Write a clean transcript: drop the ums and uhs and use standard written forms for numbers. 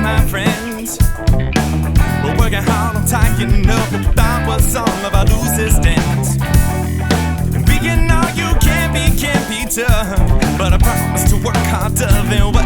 My friends, we're working hard on tying up the thought was some of our loosest ends. And being all you can be tough, but I promise to work harder than what